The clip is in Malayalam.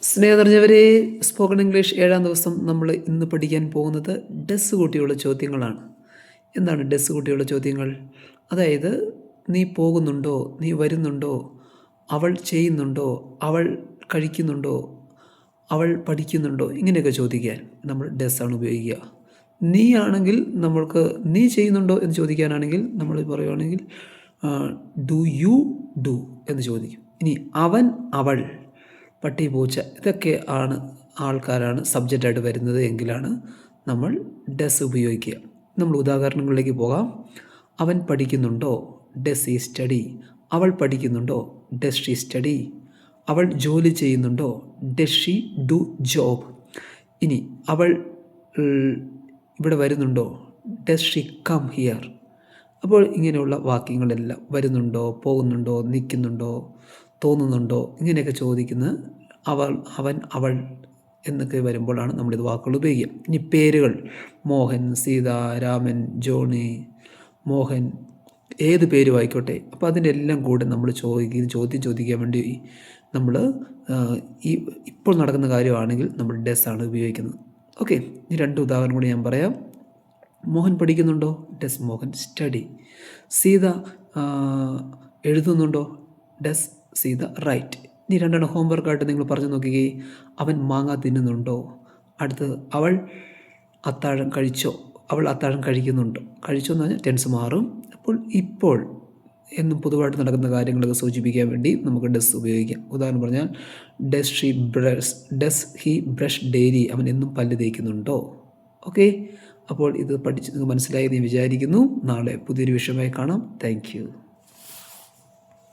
സ്നേഹം നിറഞ്ഞവരെ, സ്പോക്കൺ ഇംഗ്ലീഷ് 7-ാം ദിവസം നമ്മൾ ഇന്ന് പഠിക്കാൻ പോകുന്നത് ഡെസ് കൂട്ടിയുള്ള ചോദ്യങ്ങളാണ്. എന്താണ് ഡെസ് കൂട്ടിയുള്ള ചോദ്യങ്ങൾ? അതായത് നീ പോകുന്നുണ്ടോ, നീ വരുന്നുണ്ടോ, അവൾ ചെയ്യുന്നുണ്ടോ, അവൾ കഴിക്കുന്നുണ്ടോ, അവൾ പഠിക്കുന്നുണ്ടോ, ഇങ്ങനെയൊക്കെ ചോദിക്കാൻ നമ്മൾ ഡെസ് ആണ് ഉപയോഗിക്കുക. നീ ആണെങ്കിൽ നമ്മൾക്ക് നീ ചെയ്യുന്നുണ്ടോ എന്ന് ചോദിക്കാനാണെങ്കിൽ നമ്മൾ പറയുകയാണെങ്കിൽ ഡു യു ഡു എന്ന് ചോദിക്കും. ഇനി അവൻ, അവൾ, പട്ടി, പൂച്ച ഇതൊക്കെ ആൾക്കാരാണ് സബ്ജക്റ്റായിട്ട് വരുന്നത് എങ്കിലാണ് നമ്മൾ ഡസ് ഉപയോഗിക്കുക. നമ്മൾ ഉദാഹരണങ്ങളിലേക്ക് പോകാം. അവൻ പഠിക്കുന്നുണ്ടോ, ഡസ് ഈ സ്റ്റഡി. അവൾ പഠിക്കുന്നുണ്ടോ, ഡസ് ഷീ സ്റ്റഡി. അവൾ ജോലി ചെയ്യുന്നുണ്ടോ, ഡസ് ഷീ ഡു ജോബ്. ഇനി അവൾ ഇവിടെ വരുന്നുണ്ടോ, ഡസ് ഷീ കം ഹിയർ. അപ്പോൾ ഇങ്ങനെയുള്ള വാക്യങ്ങളെല്ലാം വരുന്നുണ്ടോ, പോകുന്നുണ്ടോ, നിൽക്കുന്നുണ്ടോ, തോന്നുന്നുണ്ടോ, ഇങ്ങനെയൊക്കെ ചോദിക്കുന്ന അവൻ, അവൾ എന്നൊക്കെ വരുമ്പോഴാണ് നമ്മളിത് വാക്കുകൾ ഉപയോഗിക്കുക. ഇനി പേരുകൾ മോഹൻ, സീത, രാമൻ, ജോണി, മോഹൻ, ഏത് പേരും ആയിക്കോട്ടെ. അപ്പോൾ അതിൻ്റെ എല്ലാം കൂടെ നമ്മൾ ചോദ്യം ചോദിക്കാൻ വേണ്ടി നമ്മൾ ഇപ്പോൾ നടക്കുന്ന കാര്യമാണെങ്കിൽ നമ്മൾ ഡസ് ആണ് ഉപയോഗിക്കുന്നത്. ഓക്കെ, ഈ 2 ഉദാഹരണം കൂടി ഞാൻ പറയാം. മോഹൻ പഠിക്കുന്നുണ്ടോ, ഡസ് മോഹൻ സ്റ്റഡി. സീത എഴുതുന്നുണ്ടോ, ഡസ് സീത റൈറ്റ്. ഇനി 2 ഹോംവർക്കായിട്ട് നിങ്ങൾ പറഞ്ഞു നോക്കുകയെ. അവൻ മാങ്ങ തിന്നുന്നുണ്ടോ. അടുത്ത് അവൾ അത്താഴം കഴിച്ചോ, അവൾ അത്താഴം കഴിക്കുന്നുണ്ടോ. കഴിച്ചോ എന്ന് പറഞ്ഞാൽ ടെൻസ് മാറും. അപ്പോൾ ഇപ്പോൾ എന്നും പൊതുവായിട്ട് നടക്കുന്ന കാര്യങ്ങളൊക്കെ സൂചിപ്പിക്കാൻ വേണ്ടി നമുക്ക് ഡസ് ഉപയോഗിക്കാം. ഉദാഹരണം പറഞ്ഞാൽ ഡസ് ഹി ബ്രഷ് ഡെയിലി. അവൻ എന്നും പല്ല് തേക്കുന്നുണ്ടോ. ഓക്കെ, അപ്പോൾ ഇത് പഠിച്ച് നിങ്ങൾക്ക് മനസ്സിലായി എന്ന് വിചാരിക്കുന്നു. നാളെ പുതിയൊരു വിഷയമായി കാണാം. Thank you.